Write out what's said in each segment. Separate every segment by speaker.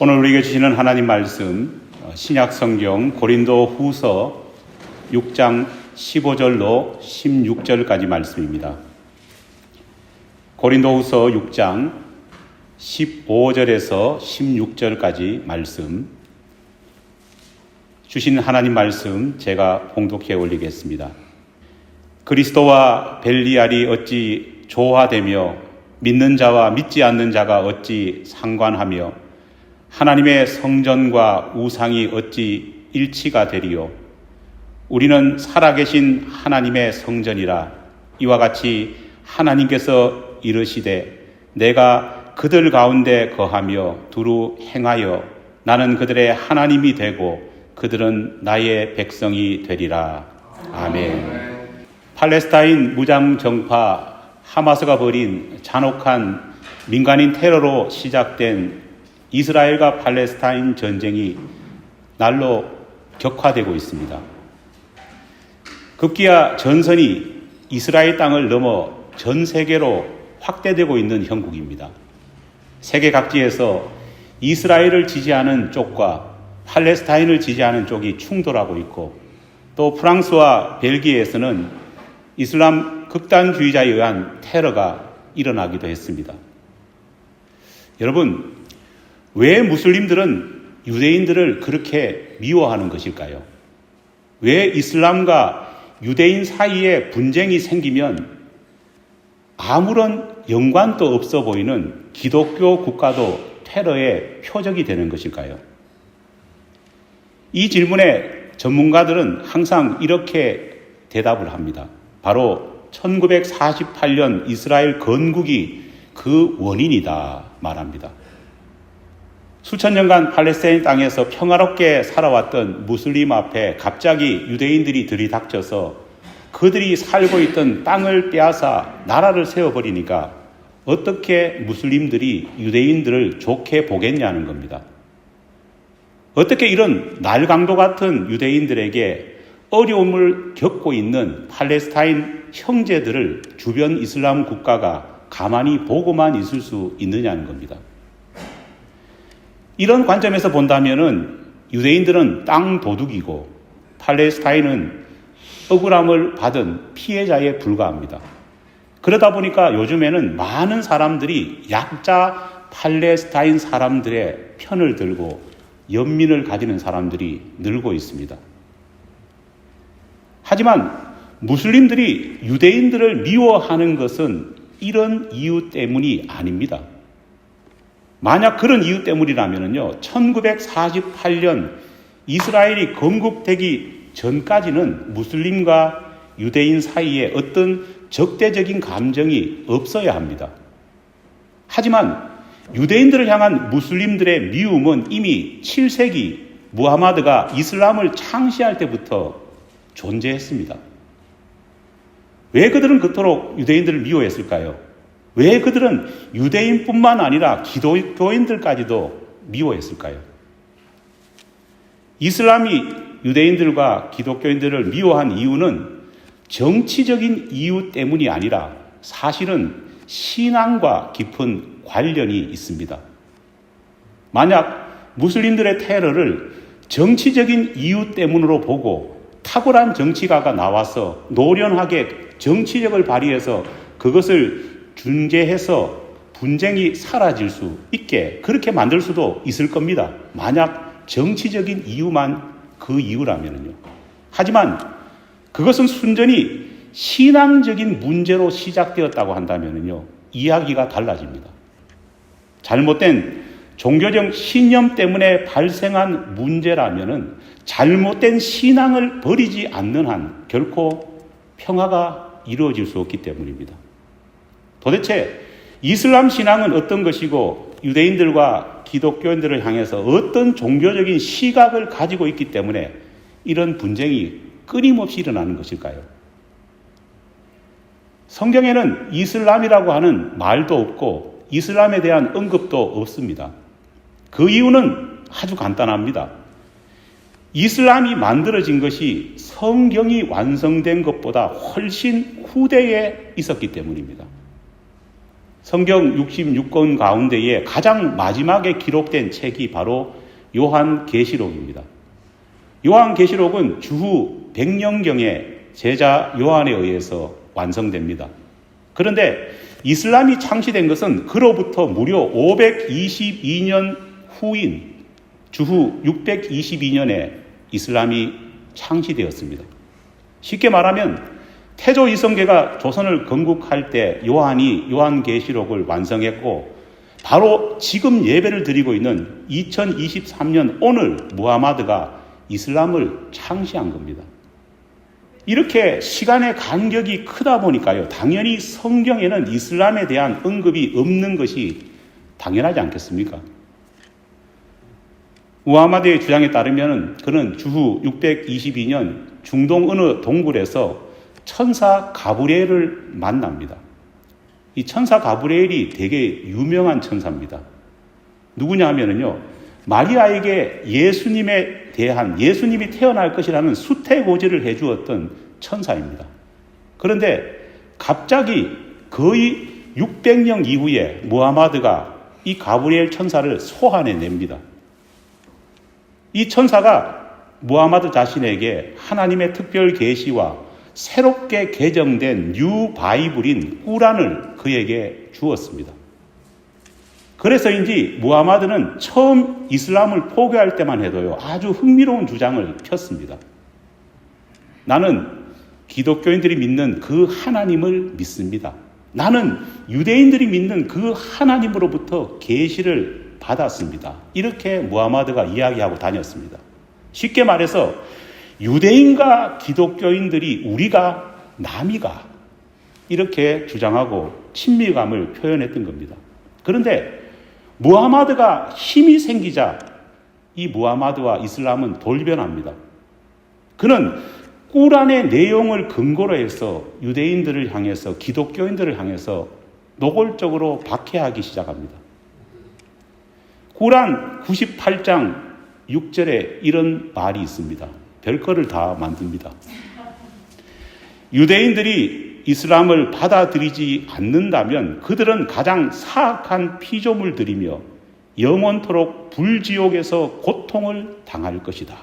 Speaker 1: 오늘 우리에게 주시는 하나님 말씀, 신약 성경 고린도 후서 6장 15절로 16절까지 말씀입니다. 고린도 후서 6장 15절에서 16절까지 말씀, 주신 하나님 말씀 제가 봉독해 올리겠습니다. 그리스도와 벨리알이 어찌 조화되며 믿는 자와 믿지 않는 자가 어찌 상관하며 하나님의 성전과 우상이 어찌 일치가 되리요. 우리는 살아계신 하나님의 성전이라. 이와 같이 하나님께서 이르시되 내가 그들 가운데 거하며 두루 행하여 나는 그들의 하나님이 되고 그들은 나의 백성이 되리라. 아멘. 팔레스타인 무장정파 하마스가 벌인 잔혹한 민간인 테러로 시작된 이스라엘과 팔레스타인 전쟁이 날로 격화되고 있습니다. 급기야 전선이 이스라엘 땅을 넘어 전 세계로 확대되고 있는 형국입니다. 세계 각지에서 이스라엘을 지지하는 쪽과 팔레스타인을 지지하는 쪽이 충돌하고 있고, 또 프랑스와 벨기에에서는 이슬람 극단주의자에 의한 테러가 일어나기도 했습니다. 여러분, 왜 무슬림들은 유대인들을 그렇게 미워하는 것일까요? 왜 이슬람과 유대인 사이에 분쟁이 생기면 아무런 연관도 없어 보이는 기독교 국가도 테러의 표적이 되는 것일까요? 이 질문에 전문가들은 항상 이렇게 대답을 합니다. 바로 1948년 이스라엘 건국이 그 원인이다 말합니다. 수천 년간 팔레스타인 땅에서 평화롭게 살아왔던 무슬림 앞에 갑자기 유대인들이 들이닥쳐서 그들이 살고 있던 땅을 빼앗아 나라를 세워버리니까 어떻게 무슬림들이 유대인들을 좋게 보겠냐는 겁니다. 어떻게 이런 날강도 같은 유대인들에게 어려움을 겪고 있는 팔레스타인 형제들을 주변 이슬람 국가가 가만히 보고만 있을 수 있느냐는 겁니다. 이런 관점에서 본다면은 유대인들은 땅 도둑이고 팔레스타인은 억울함을 받은 피해자에 불과합니다. 그러다 보니까 요즘에는 많은 사람들이 약자 팔레스타인 사람들의 편을 들고 연민을 가지는 사람들이 늘고 있습니다. 하지만 무슬림들이 유대인들을 미워하는 것은 이런 이유 때문이 아닙니다. 만약 그런 이유 때문이라면요, 1948년 이스라엘이 건국되기 전까지는 무슬림과 유대인 사이에 어떤 적대적인 감정이 없어야 합니다. 하지만 유대인들을 향한 무슬림들의 미움은 이미 7세기 무하마드가 이슬람을 창시할 때부터 존재했습니다. 왜 그들은 그토록 유대인들을 미워했을까요? 왜 그들은 유대인뿐만 아니라 기독교인들까지도 미워했을까요? 이슬람이 유대인들과 기독교인들을 미워한 이유는 정치적인 이유 때문이 아니라 사실은 신앙과 깊은 관련이 있습니다. 만약 무슬림들의 테러를 정치적인 이유 때문으로 보고 탁월한 정치가가 나와서 노련하게 정치력을 발휘해서 그것을 중재해서 분쟁이 사라질 수 있게 그렇게 만들 수도 있을 겁니다. 만약 정치적인 이유만 그 이유라면요. 하지만 그것은 순전히 신앙적인 문제로 시작되었다고 한다면요, 이야기가 달라집니다. 잘못된 종교적 신념 때문에 발생한 문제라면은 잘못된 신앙을 버리지 않는 한 결코 평화가 이루어질 수 없기 때문입니다. 도대체 이슬람 신앙은 어떤 것이고 유대인들과 기독교인들을 향해서 어떤 종교적인 시각을 가지고 있기 때문에 이런 분쟁이 끊임없이 일어나는 것일까요? 성경에는 이슬람이라고 하는 말도 없고 이슬람에 대한 언급도 없습니다. 그 이유는 아주 간단합니다. 이슬람이 만들어진 것이 성경이 완성된 것보다 훨씬 후대에 있었기 때문입니다. 성경 66권 가운데에 가장 마지막에 기록된 책이 바로 요한계시록입니다. 요한계시록은 주후 100년경에 제자 요한에 의해서 완성됩니다. 그런데 이슬람이 창시된 것은 그로부터 무려 522년 후인 주후 622년에 이슬람이 창시되었습니다. 쉽게 말하면 태조 이성계가 조선을 건국할 때 요한이 요한계시록을 완성했고 바로 지금 예배를 드리고 있는 2023년 오늘 무하마드가 이슬람을 창시한 겁니다. 이렇게 시간의 간격이 크다 보니까요, 당연히 성경에는 이슬람에 대한 언급이 없는 것이 당연하지 않겠습니까? 무하마드의 주장에 따르면 그는 주후 622년 중동 어느 동굴에서 천사 가브리엘을 만납니다. 이 천사 가브리엘이 되게 유명한 천사입니다. 누구냐 하면요, 마리아에게 예수님이 태어날 것이라는 수태고지를 해주었던 천사입니다. 그런데 갑자기 거의 600년 이후에 무하마드가 이 가브리엘 천사를 소환해냅니다. 이 천사가 무하마드 자신에게 하나님의 특별 계시와 새롭게 개정된 뉴 바이블인 꾸란을 그에게 주었습니다. 그래서인지 무하마드는 처음 이슬람을 포교할 때만 해도요, 아주 흥미로운 주장을 폈습니다. 나는 기독교인들이 믿는 그 하나님을 믿습니다. 나는 유대인들이 믿는 그 하나님으로부터 계시를 받았습니다. 이렇게 무하마드가 이야기하고 다녔습니다. 쉽게 말해서 유대인과 기독교인들이 우리가 남이가 이렇게 주장하고 친밀감을 표현했던 겁니다. 그런데 무하마드가 힘이 생기자 이 무하마드와 이슬람은 돌변합니다. 그는 꾸란의 내용을 근거로 해서 유대인들을 향해서 기독교인들을 향해서 노골적으로 박해하기 시작합니다. 꾸란 98장 6절에 이런 말이 있습니다. 별거를 다 만듭니다. 유대인들이 이슬람을 받아들이지 않는다면 그들은 가장 사악한 피조물들이며 영원토록 불지옥에서 고통을 당할 것이다.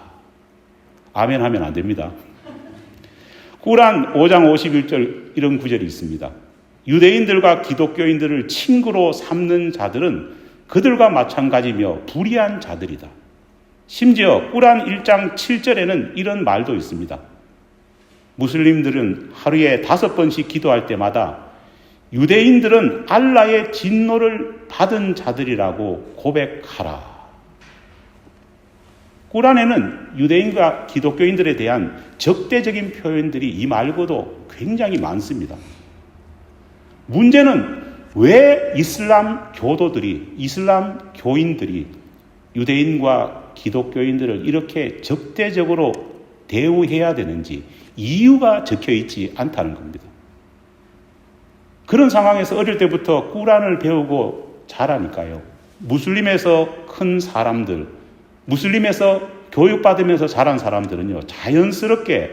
Speaker 1: 아멘 하면 안 됩니다. 꾸란 5장 51절 이런 구절이 있습니다. 유대인들과 기독교인들을 친구로 삼는 자들은 그들과 마찬가지며 불의한 자들이다. 심지어 꾸란 1장 7절에는 이런 말도 있습니다. 무슬림들은 하루에 5번씩 기도할 때마다 유대인들은 알라의 진노를 받은 자들이라고 고백하라. 꾸란에는 유대인과 기독교인들에 대한 적대적인 표현들이 이 말고도 굉장히 많습니다. 문제는 왜 이슬람 교인들이 유대인과 기독교인들을 이렇게 적대적으로 대우해야 되는지 이유가 적혀 있지 않다는 겁니다. 그런 상황에서 어릴 때부터 꾸란을 배우고 자라니까요. 무슬림에서 큰 사람들, 무슬림에서 교육받으면서 자란 사람들은요, 자연스럽게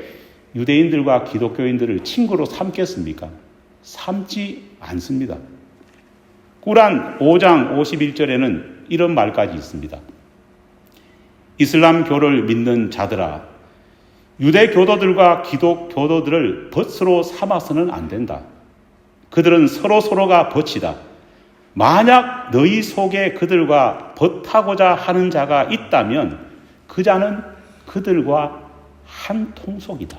Speaker 1: 유대인들과 기독교인들을 친구로 삼겠습니까? 삼지 않습니다. 꾸란 5장 51절에는 이런 말까지 있습니다. 이슬람교를 믿는 자들아, 유대 교도들과 기독 교도들을 벗으로 삼아서는 안 된다. 그들은 서로가 벗이다. 만약 너희 속에 그들과 벗하고자 하는 자가 있다면 그 자는 그들과 한 통속이다.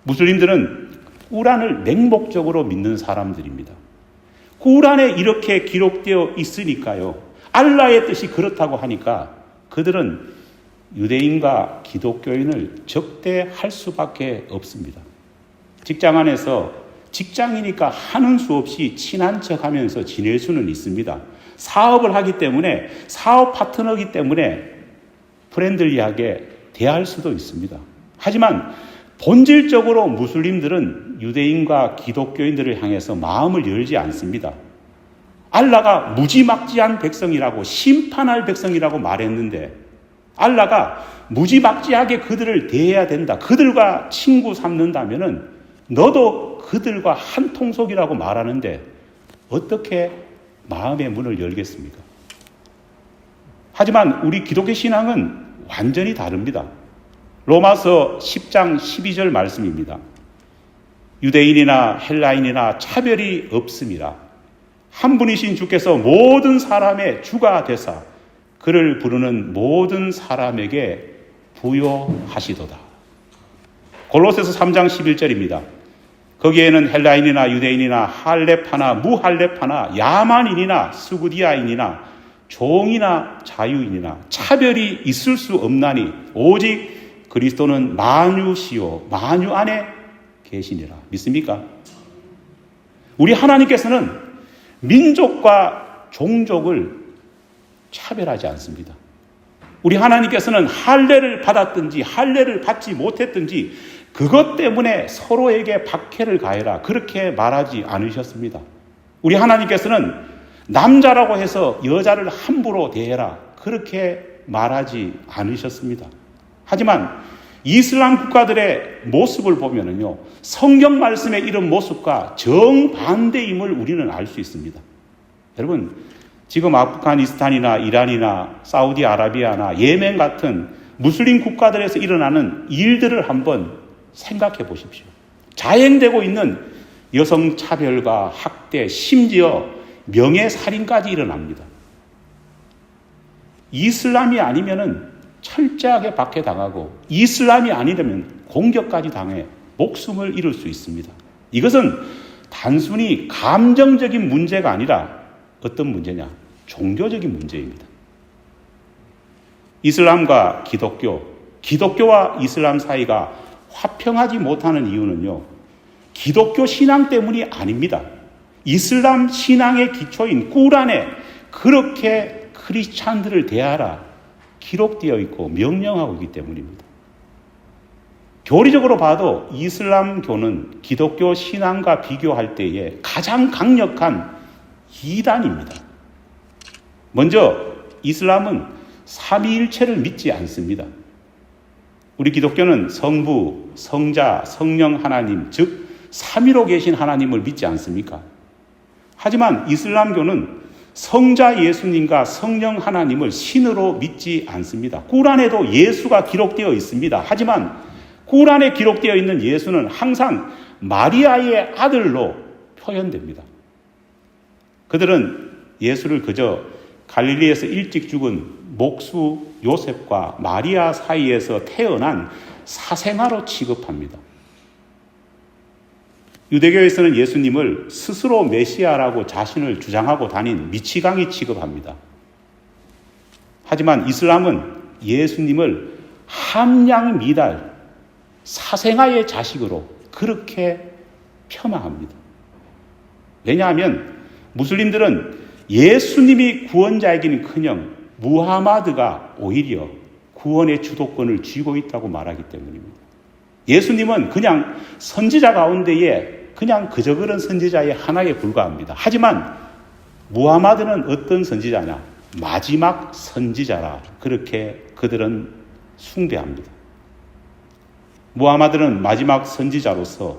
Speaker 1: 무슬림들은 꾸란을 맹목적으로 믿는 사람들입니다. 꾸란에 이렇게 기록되어 있으니까요, 알라의 뜻이 그렇다고 하니까 그들은 유대인과 기독교인을 적대할 수밖에 없습니다. 직장 안에서 직장이니까 하는 수 없이 친한 척하면서 지낼 수는 있습니다. 사업을 하기 때문에, 사업 파트너이기 때문에 프렌들리하게 대할 수도 있습니다. 하지만 본질적으로 무슬림들은 유대인과 기독교인들을 향해서 마음을 열지 않습니다. 알라가 무지막지한 백성이라고, 심판할 백성이라고 말했는데 알라가 무지막지하게 그들을 대해야 된다, 그들과 친구 삼는다면은 너도 그들과 한 통속이라고 말하는데 어떻게 마음의 문을 열겠습니까? 하지만 우리 기독교 신앙은 완전히 다릅니다. 로마서 10장 12절 말씀입니다. 유대인이나 헬라인이나 차별이 없음이라. 한 분이신 주께서 모든 사람의 주가 되사 그를 부르는 모든 사람에게 부요하시도다. 골로새서 3장 11절입니다. 거기에는 헬라인이나 유대인이나 할렙하나 무할렙하나 야만인이나 스구디아인이나 종이나 자유인이나 차별이 있을 수 없나니 오직 그리스도는 만유시요 만유 안에 계시니라. 믿습니까? 우리 하나님께서는 민족과 종족을 차별하지 않습니다. 우리 하나님께서는 할례를 받았든지 할례를 받지 못했든지 그것 때문에 서로에게 박해를 가해라 그렇게 말하지 않으셨습니다. 우리 하나님께서는 남자라고 해서 여자를 함부로 대해라 그렇게 말하지 않으셨습니다. 하지만 이슬람 국가들의 모습을 보면은요, 성경 말씀에 이런 모습과 정반대임을 우리는 알 수 있습니다. 여러분, 지금 아프가니스탄이나 이란이나 사우디아라비아나 예멘 같은 무슬림 국가들에서 일어나는 일들을 한번 생각해 보십시오. 자행되고 있는 여성 차별과 학대, 심지어 명예살인까지 일어납니다. 이슬람이 아니면은 철저하게 박해당하고 이슬람이 아니라면 공격까지 당해 목숨을 잃을 수 있습니다. 이것은 단순히 감정적인 문제가 아니라 어떤 문제냐? 종교적인 문제입니다. 이슬람과 기독교와 이슬람 사이가 화평하지 못하는 이유는요, 기독교 신앙 때문이 아닙니다. 이슬람 신앙의 기초인 꾸란에 그렇게 크리스찬들을 대하라 기록되어 있고 명령하고 있기 때문입니다. 교리적으로 봐도 이슬람교는 기독교 신앙과 비교할 때에 가장 강력한 이단입니다. 먼저 이슬람은 삼위일체를 믿지 않습니다. 우리 기독교는 성부, 성자, 성령 하나님, 즉 삼위로 계신 하나님을 믿지 않습니까? 하지만 이슬람교는 성자 예수님과 성령 하나님을 신으로 믿지 않습니다. 꾸란에도 예수가 기록되어 있습니다. 하지만 꾸란에 기록되어 있는 예수는 항상 마리아의 아들로 표현됩니다. 그들은 예수를 그저 갈릴리에서 일찍 죽은 목수 요셉과 마리아 사이에서 태어난 사생아로 취급합니다. 유대교에서는 예수님을 스스로 메시아라고 자신을 주장하고 다닌 미치광이 취급합니다. 하지만 이슬람은 예수님을 함양 미달, 사생아의 자식으로 그렇게 폄하합니다. 왜냐하면 무슬림들은 예수님이 구원자이기는커녕 무하마드가 오히려 구원의 주도권을 쥐고 있다고 말하기 때문입니다. 예수님은 그냥 선지자 가운데에 그냥 그저 그런 선지자의 하나에 불과합니다. 하지만 무하마드는 어떤 선지자냐? 마지막 선지자라 그렇게 그들은 숭배합니다. 무하마드는 마지막 선지자로서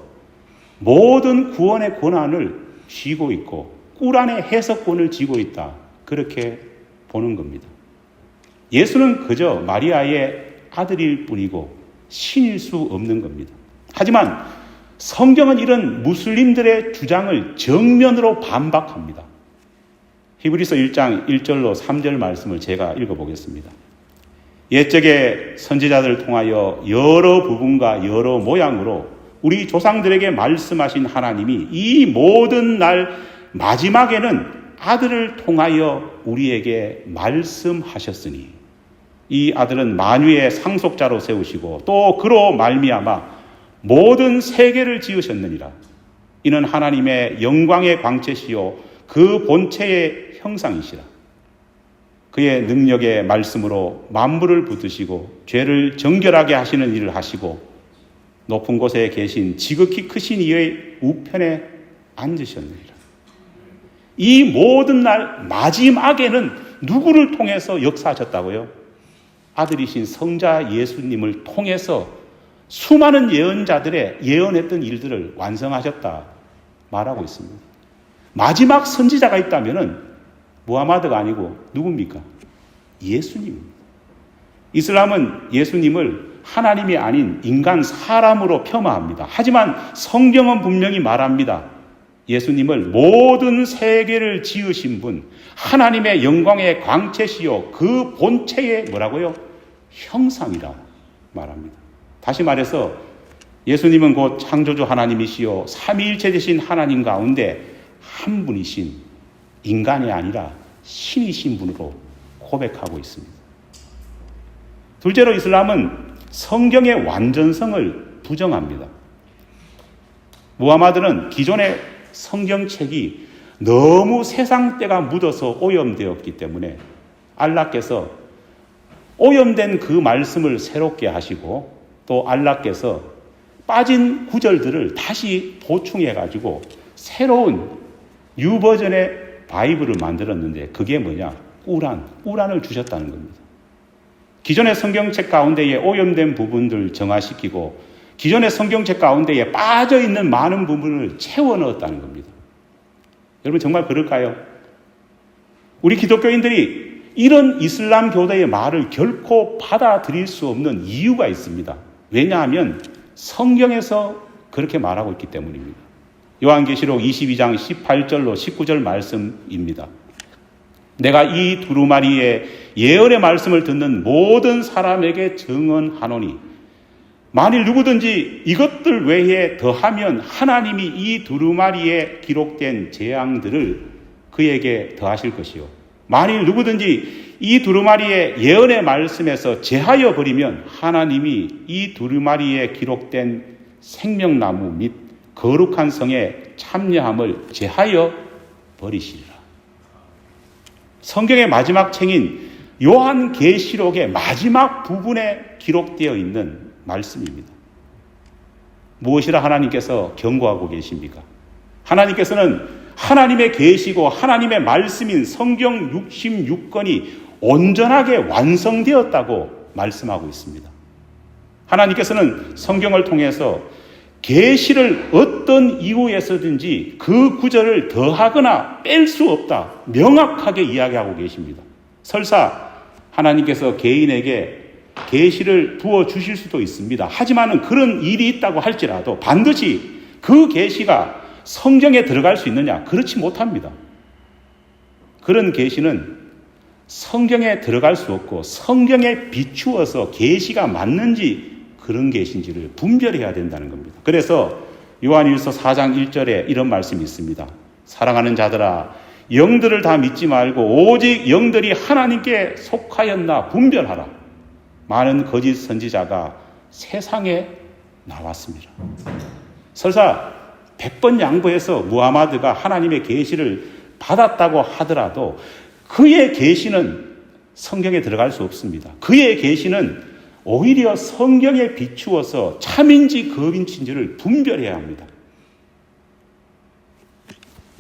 Speaker 1: 모든 구원의 권한을 쥐고 있고 꾸란의 해석권을 쥐고 있다 그렇게 보는 겁니다. 예수는 그저 마리아의 아들일 뿐이고 신일 수 없는 겁니다. 하지만 성경은 이런 무슬림들의 주장을 정면으로 반박합니다. 히브리서 1장 1절로 3절 말씀을 제가 읽어보겠습니다. 옛적에 선지자들을 통하여 여러 부분과 여러 모양으로 우리 조상들에게 말씀하신 하나님이 이 모든 날 마지막에는 아들을 통하여 우리에게 말씀하셨으니 이 아들은 만유의 상속자로 세우시고 또 그로 말미암아 모든 세계를 지으셨느니라. 이는 하나님의 영광의 광채시요 그 본체의 형상이시라. 그의 능력의 말씀으로 만물을 붙드시고 죄를 정결하게 하시는 일을 하시고 높은 곳에 계신 지극히 크신 이의 우편에 앉으셨느니라. 이 모든 날 마지막에는 누구를 통해서 역사하셨다고요? 아들이신 성자 예수님을 통해서 수많은 예언자들의 예언했던 일들을 완성하셨다 말하고 있습니다. 마지막 선지자가 있다면 무하마드가 아니고 누굽니까? 예수님입니다. 이슬람은 예수님을 하나님이 아닌 인간 사람으로 폄하합니다. 하지만 성경은 분명히 말합니다. 예수님을 모든 세계를 지으신 분, 하나님의 영광의 광채시요 그 본체의 뭐라고요? 형상이라 말합니다. 다시 말해서 예수님은 곧 창조주 하나님이시요 삼위일체 되신 하나님 가운데 한 분이신 인간이 아니라 신이신 분으로 고백하고 있습니다. 둘째로 이슬람은 성경의 완전성을 부정합니다. 무하마드는 기존의 성경책이 너무 세상 때가 묻어서 오염되었기 때문에 알라께서 오염된 그 말씀을 새롭게 하시고 또 알라께서 빠진 구절들을 다시 보충해가지고 새로운 뉴버전의 바이블을 만들었는데 그게 뭐냐? 꾸란을 주셨다는 겁니다. 기존의 성경책 가운데에 오염된 부분들 정화시키고 기존의 성경책 가운데에 빠져있는 많은 부분을 채워 넣었다는 겁니다. 여러분 정말 그럴까요? 우리 기독교인들이 이런 이슬람 교도의 말을 결코 받아들일 수 없는 이유가 있습니다. 왜냐하면 성경에서 그렇게 말하고 있기 때문입니다. 요한계시록 22장 18절로 19절 말씀입니다. 내가 이 두루마리의 예언의 말씀을 듣는 모든 사람에게 증언하노니 만일 누구든지 이것들 외에 더하면 하나님이 이 두루마리에 기록된 재앙들을 그에게 더하실 것이요. 만일 누구든지 이 두루마리의 예언의 말씀에서 제하여 버리면 하나님이 이 두루마리에 기록된 생명나무 및 거룩한 성의 참여함을 제하여 버리시리라. 성경의 마지막 책인 요한계시록의 마지막 부분에 기록되어 있는 말씀입니다. 무엇이라 하나님께서 경고하고 계십니까? 하나님께서는 하나님의 계시고 하나님의 말씀인 성경 66권이 온전하게 완성되었다고 말씀하고 있습니다. 하나님께서는 성경을 통해서 계시를 어떤 이유에서든지 그 구절을 더하거나 뺄 수 없다 명확하게 이야기하고 계십니다. 설사 하나님께서 개인에게 계시를 부어주실 수도 있습니다. 하지만 그런 일이 있다고 할지라도 반드시 그 계시가 성경에 들어갈 수 있느냐? 그렇지 못합니다. 그런 계시는 성경에 들어갈 수 없고 성경에 비추어서 계시가 맞는지 그런 계시인지를 분별해야 된다는 겁니다. 그래서 요한일서 4장 1절에 이런 말씀이 있습니다. 사랑하는 자들아 영들을 다 믿지 말고 오직 영들이 하나님께 속하였나 분별하라. 많은 거짓 선지자가 세상에 나왔습니다. 설사 100번 양보해서 무하마드가 하나님의 계시를 받았다고 하더라도 그의 계시는 성경에 들어갈 수 없습니다. 그의 계시는 오히려 성경에 비추어서 참인지 거짓인지를 분별해야 합니다.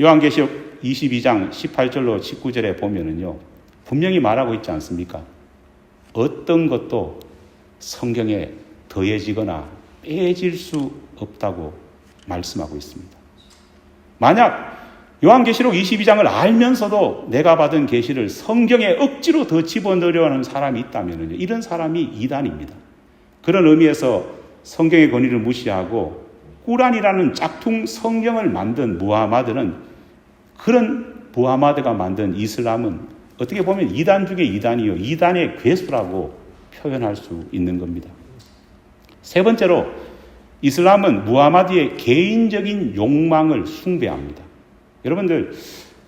Speaker 1: 요한계시록 22장 18절로 19절에 보면은요, 분명히 말하고 있지 않습니까? 어떤 것도 성경에 더해지거나 빼질 수 없다고 말씀하고 있습니다. 만약 요한계시록 22장을 알면서도 내가 받은 계시를 성경에 억지로 더 집어넣으려 하는 사람이 있다면 이런 사람이 이단입니다. 그런 의미에서 성경의 권위를 무시하고 꾸란이라는 짝퉁 성경을 만든 무하마드는 그런 무하마드가 만든 이슬람은 어떻게 보면 이단 중에 이단이요. 이단의 괴수라고 표현할 수 있는 겁니다. 세 번째로 이슬람은 무하마드의 개인적인 욕망을 숭배합니다. 여러분들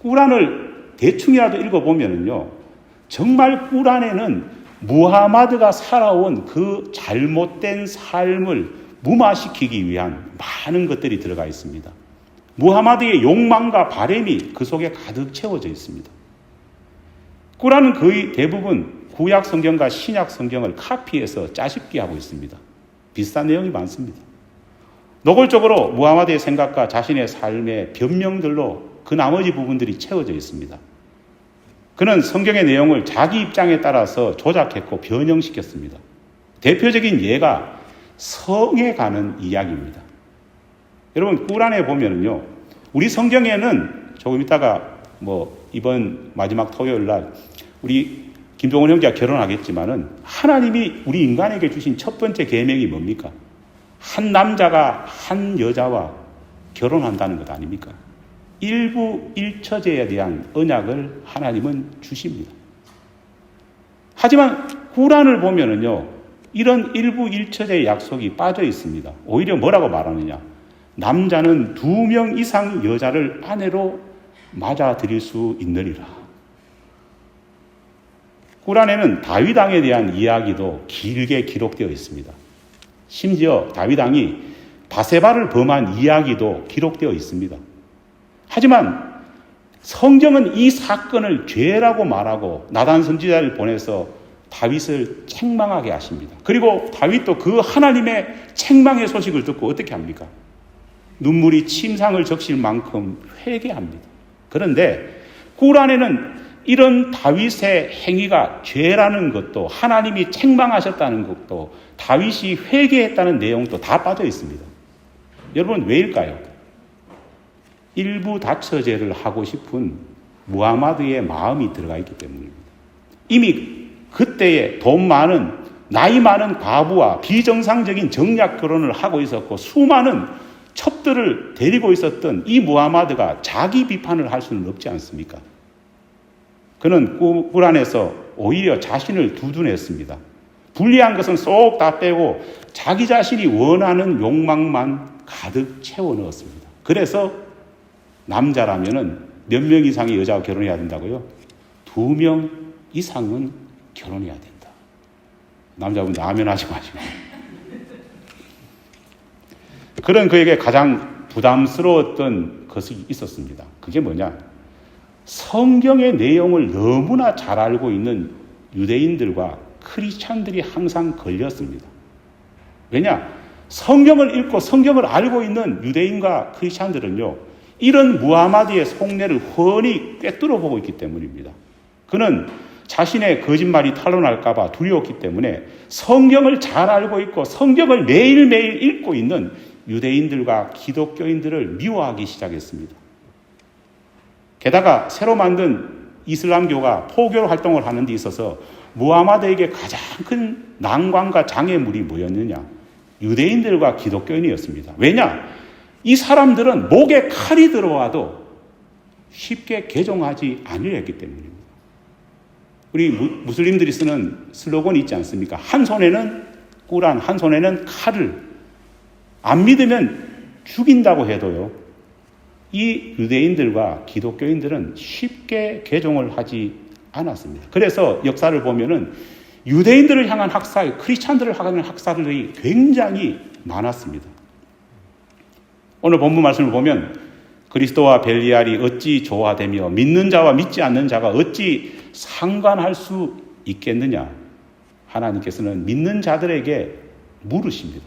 Speaker 1: 꾸란을 대충이라도 읽어보면요, 정말 꾸란에는 무하마드가 살아온 그 잘못된 삶을 무마시키기 위한 많은 것들이 들어가 있습니다. 무하마드의 욕망과 바램이 그 속에 가득 채워져 있습니다. 꾸란은 거의 대부분 구약 성경과 신약 성경을 카피해서 짜깁기 하고 있습니다. 비슷한 내용이 많습니다. 노골적으로 무하마드의 생각과 자신의 삶의 변명들로 그 나머지 부분들이 채워져 있습니다. 그는 성경의 내용을 자기 입장에 따라서 조작했고 변형시켰습니다. 대표적인 예가 성에 관한 이야기입니다. 여러분, 꾸란에 보면은요, 우리 성경에는 조금 이따가 이번 마지막 토요일 날 우리 김종원 형제가 결혼하겠지만은 하나님이 우리 인간에게 주신 첫 번째 계명이 뭡니까? 한 남자가 한 여자와 결혼한다는 것 아닙니까? 일부 일처제에 대한 언약을 하나님은 주십니다. 하지만 꾸란을 보면은요, 이런 일부 일처제의 약속이 빠져 있습니다. 오히려 뭐라고 말하느냐? 남자는 2명 이상 여자를 아내로 맞아들일 수 있느니라. 꾸란에는 다윗 왕에 대한 이야기도 길게 기록되어 있습니다. 심지어 다윗 왕이 바세바를 범한 이야기도 기록되어 있습니다. 하지만 성경은 이 사건을 죄라고 말하고 나단 선지자를 보내서 다윗을 책망하게 하십니다. 그리고 다윗도 그 하나님의 책망의 소식을 듣고 어떻게 합니까? 눈물이 침상을 적실 만큼 회개합니다. 그런데 꾸란에는 이런 다윗의 행위가 죄라는 것도 하나님이 책망하셨다는 것도 다윗이 회개했다는 내용도 다 빠져 있습니다. 여러분, 왜일까요? 일부 다처제를 하고 싶은 무하마드의 마음이 들어가 있기 때문입니다. 이미 그때에 돈 많은, 나이 많은 과부와 비정상적인 정략 결혼을 하고 있었고 수많은 첩들을 데리고 있었던 이 무하마드가 자기 비판을 할 수는 없지 않습니까? 그는 꾸란에서 오히려 자신을 두둔했습니다. 불리한 것은 쏙 다 빼고 자기 자신이 원하는 욕망만 가득 채워 넣었습니다. 그래서 남자라면은 몇 명 이상의 여자와 결혼해야 된다고요? 2명 이상은 결혼해야 된다. 남자분들 아멘 하지 마시고. 그런 그에게 가장 부담스러웠던 것이 있었습니다. 그게 뭐냐? 성경의 내용을 너무나 잘 알고 있는 유대인들과 크리스찬들이 항상 걸렸습니다. 왜냐? 성경을 읽고 성경을 알고 있는 유대인과 크리스찬들은요, 이런 무하마드의 속내를 훤히 꿰뚫어 보고 있기 때문입니다. 그는 자신의 거짓말이 탄로날까봐 두려웠기 때문에 성경을 잘 알고 있고 성경을 매일매일 읽고 있는 유대인들과 기독교인들을 미워하기 시작했습니다. 게다가 새로 만든 이슬람교가 포교 활동을 하는 데 있어서 무하마드에게 가장 큰 난관과 장애물이 뭐였느냐? 유대인들과 기독교인이었습니다. 왜냐? 이 사람들은 목에 칼이 들어와도 쉽게 개종하지 않으려 했기 때문입니다. 우리 무슬림들이 쓰는 슬로건이 있지 않습니까? 한 손에는 꾸란, 한 손에는 칼을. 안 믿으면 죽인다고 해도요, 이 유대인들과 기독교인들은 쉽게 개종을 하지 않았습니다. 그래서 역사를 보면은 유대인들을 향한 학살, 크리스찬들을 향한 학살이 굉장히 많았습니다. 오늘 본문 말씀을 보면 그리스도와 벨리알이 어찌 조화되며 믿는 자와 믿지 않는 자가 어찌 상관할 수 있겠느냐? 하나님께서는 믿는 자들에게 물으십니다.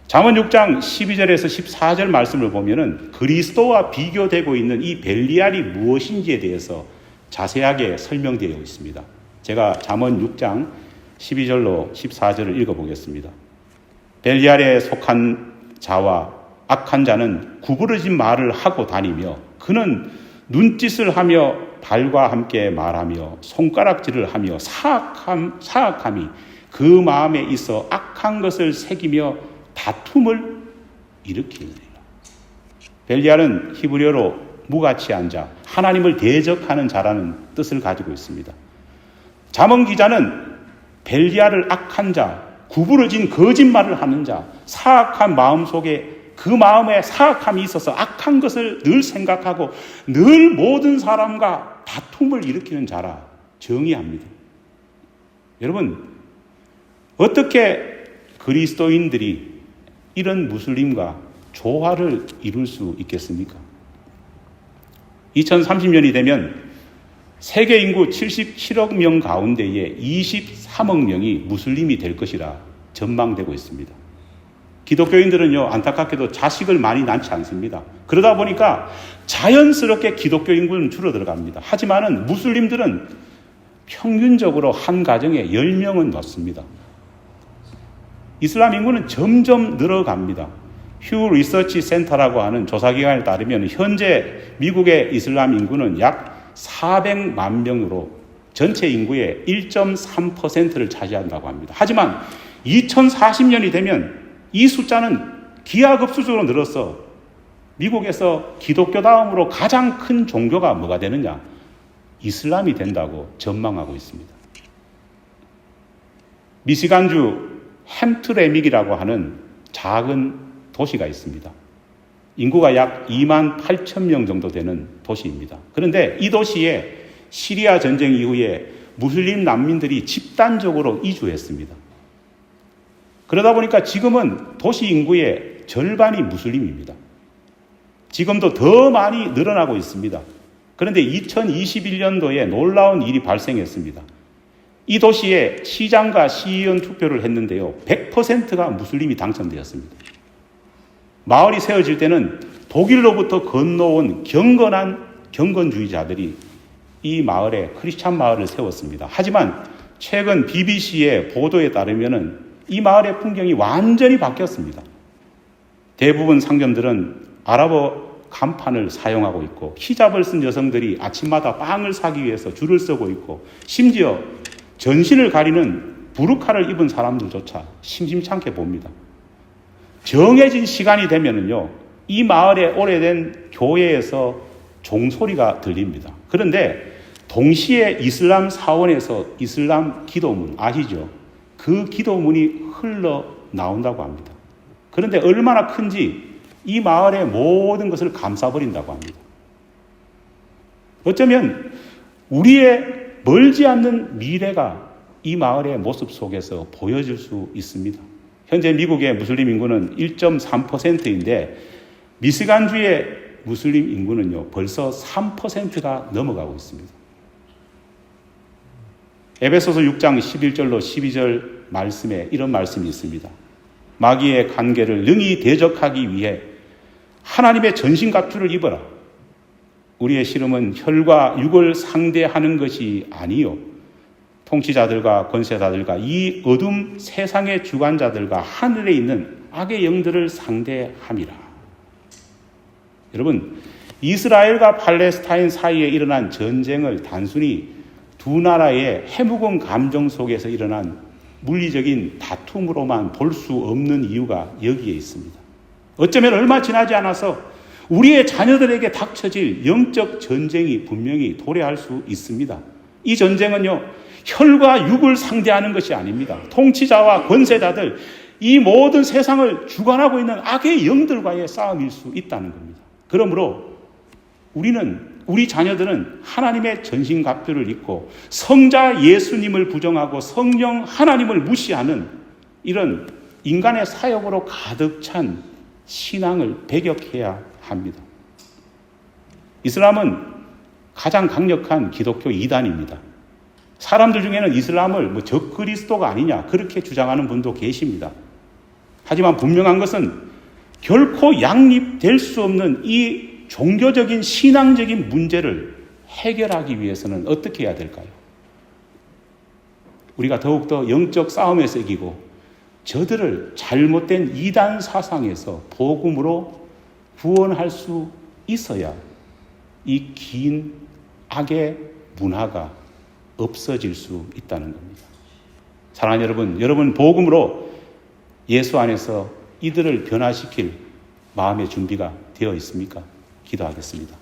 Speaker 1: 잠언 6장 12절에서 14절 말씀을 보면은 그리스도와 비교되고 있는 이 벨리알이 무엇인지에 대해서 자세하게 설명되어 있습니다. 제가 잠언 6장 12절로 14절을 읽어보겠습니다. 벨리알에 속한 자와 악한 자는 구부러진 말을 하고 다니며 그는 눈짓을 하며 발과 함께 말하며 손가락질을 하며 사악함이 그 마음에 있어 악한 것을 새기며 다툼을 일으키느니라. 벨리알은 히브리어로 무가치한 자, 하나님을 대적하는 자라는 뜻을 가지고 있습니다. 잠언 기자는 벨리알을 악한 자, 구부러진 거짓말을 하는 자, 사악한 마음 속에 그 마음에 사악함이 있어서 악한 것을 늘 생각하고 늘 모든 사람과 다툼을 일으키는 자라 정의합니다. 여러분, 어떻게 그리스도인들이 이런 무슬림과 조화를 이룰 수 있겠습니까? 2030년이 되면 세계 인구 77억 명 가운데에 23억 명이 무슬림이 될 것이라 전망되고 있습니다. 기독교인들은요, 안타깝게도 자식을 많이 낳지 않습니다. 그러다 보니까 자연스럽게 기독교 인구는 줄어들어갑니다. 하지만은 무슬림들은 평균적으로 한 가정에 10명은 넣습니다. 이슬람 인구는 점점 늘어갑니다. 휴 리서치 센터라고 하는 조사기관에 따르면 현재 미국의 이슬람 인구는 약 400만 명으로 전체 인구의 1.3%를 차지한다고 합니다. 하지만 2040년이 되면 이 숫자는 기하급수적으로 늘어서 미국에서 기독교 다음으로 가장 큰 종교가 뭐가 되느냐? 이슬람이 된다고 전망하고 있습니다. 미시간주 햄트레믹이라고 하는 작은 도시가 있습니다. 인구가 약 2만 8천 명 정도 되는 도시입니다. 그런데 이 도시에 시리아 전쟁 이후에 무슬림 난민들이 집단적으로 이주했습니다. 그러다 보니까 지금은 도시 인구의 절반이 무슬림입니다. 지금도 더 많이 늘어나고 있습니다. 그런데 2021년도에 놀라운 일이 발생했습니다. 이 도시에 시장과 시의원 투표를 했는데요. 100%가 무슬림이 당선되었습니다. 마을이 세워질 때는 독일로부터 건너온 경건주의자들이 이 마을에 크리스찬 마을을 세웠습니다. 하지만 최근 BBC의 보도에 따르면 이 마을의 풍경이 완전히 바뀌었습니다. 대부분 상점들은 아랍어 간판을 사용하고 있고 히잡을 쓴 여성들이 아침마다 빵을 사기 위해서 줄을 서고 있고 심지어 전신을 가리는 부르카를 입은 사람들조차 심심찮게 봅니다. 정해진 시간이 되면은요, 이 마을의 오래된 교회에서 종소리가 들립니다. 그런데 동시에 이슬람 사원에서 이슬람 기도문 아시죠? 그 기도문이 흘러나온다고 합니다. 그런데 얼마나 큰지 이 마을의 모든 것을 감싸버린다고 합니다. 어쩌면 우리의 멀지 않는 미래가 이 마을의 모습 속에서 보여질 수 있습니다. 현재 미국의 무슬림 인구는 1.3%인데 미시간주의 무슬림 인구는요, 벌써 3%가 넘어가고 있습니다. 에베소서 6장 11절로 12절 말씀에 이런 말씀이 있습니다. 마귀의 관계를 능히 대적하기 위해 하나님의 전신갑주를 입어라. 우리의 씨름은 혈과 육을 상대하는 것이 아니요 통치자들과 권세자들과 이 어둠 세상의 주관자들과 하늘에 있는 악의 영들을 상대함이라. 여러분, 이스라엘과 팔레스타인 사이에 일어난 전쟁을 단순히 두 나라의 해묵은 감정 속에서 일어난 물리적인 다툼으로만 볼 수 없는 이유가 여기에 있습니다. 어쩌면 얼마 지나지 않아서 우리의 자녀들에게 닥쳐질 영적 전쟁이 분명히 도래할 수 있습니다. 이 전쟁은요, 혈과 육을 상대하는 것이 아닙니다. 통치자와 권세자들, 이 모든 세상을 주관하고 있는 악의 영들과의 싸움일 수 있다는 겁니다. 그러므로 우리 자녀들은 하나님의 전신갑주를 입고 성자 예수님을 부정하고 성령 하나님을 무시하는 이런 인간의 사역으로 가득 찬 신앙을 배격해야 합니다. 이슬람은 가장 강력한 기독교 이단입니다. 사람들 중에는 이슬람을 적그리스도가 아니냐 그렇게 주장하는 분도 계십니다. 하지만 분명한 것은 결코 양립될 수 없는 이 종교적인 신앙적인 문제를 해결하기 위해서는 어떻게 해야 될까요? 우리가 더욱더 영적 싸움에서 이기고 저들을 잘못된 이단 사상에서 복음으로 구원할 수 있어야 이 긴 악의 문화가 없어질 수 있다는 겁니다. 사랑하는 여러분 복음으로 예수 안에서 이들을 변화시킬 마음의 준비가 되어 있습니까? 기도하겠습니다.